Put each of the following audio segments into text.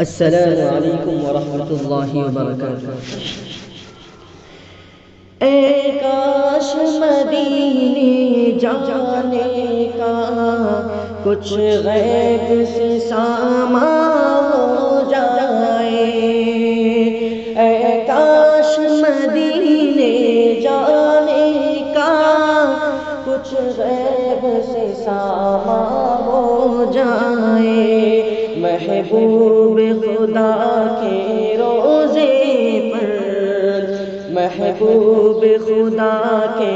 السلام علیکم ورحمۃ اللہ وبرکاتہ۔ اے کاش مدینے جانے کا کچھ غیب سے سامان ہو جائے، اے کاش مدینے جانے کا کچھ غیب سے سامان ہو جائے، محبوب خدا کے روزے پر، محبوب خدا کے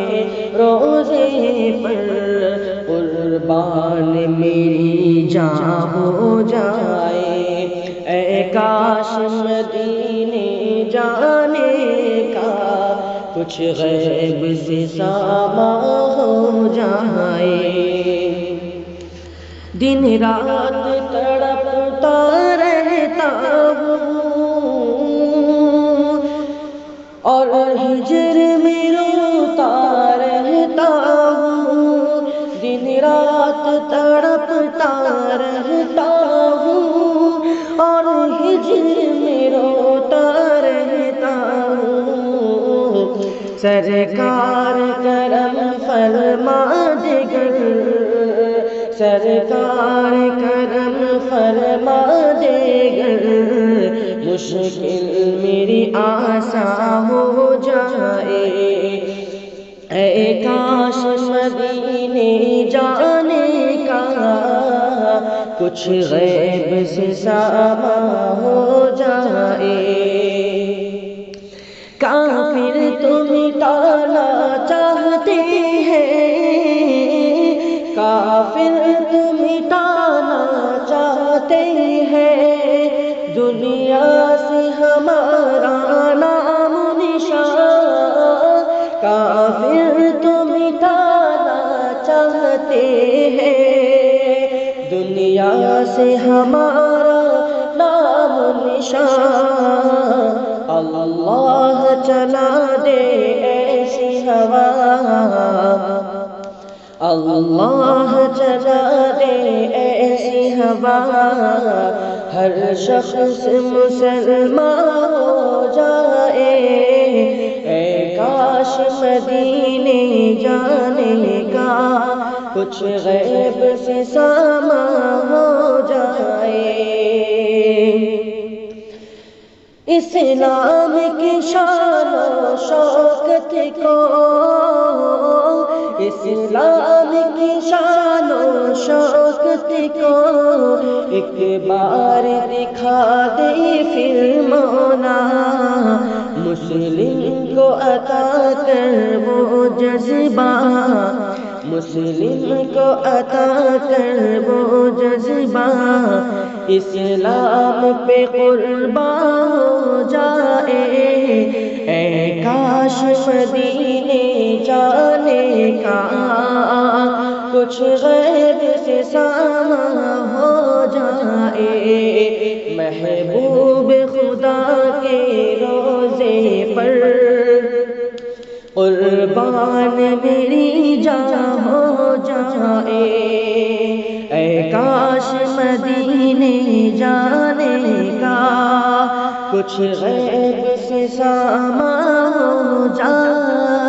روزے پر قربان میری جان ہو جائے، اے کاش مدینے جانے کا کچھ غیب سے سامان ہو جائے۔ دن رات تڑپتا رہتا ہوں اور ہجر میں روتا رہتا ہوں، دن رات تڑپتا رہتا ہوں اور ہجر میں روتا رہتا ہوں، سرکار کرم فرما دیگر، سرکار کرم فرما دیگر، مشکل میری آسان ہو جائے، اے کاش مدینے جانے کا کچھ غیب سے سامان ہو جائے۔ کافر تو مٹانا چاہتے ہیں، کافر تو مٹانا چاہتے ہیں، دنیا سے ہمارا نام نشان، کافر تو مٹانا چاہتے ہیں، دنیا سے ہمارا نام نشان، اللہ چلا دے ایسی ہوا، اللہ چلا دے ایسی ہوا، ہر شخص مسلمان ہو جائے، اے کاش مدینے جانے کا کچھ غیب سے سامان ہو جائے۔ اسلام کی شان و شوکت کو، اسلام کی شان و شوکت کو ایک بار دکھا دے پھر مولا، مسلم کو عطا کر وہ جذبہ، مسلم کو عطا کر وہ جذبہ، اسلام پہ قربان ہو جائے، اے کاش مدینے جانے کا کچھ غیب سے سامان ہو جائے، محبوب خدا کے روزے پر قربان میری جان ہو جائے، اے کاش مدینے جانے کا کچھ غیب سے سامان ہو جائے۔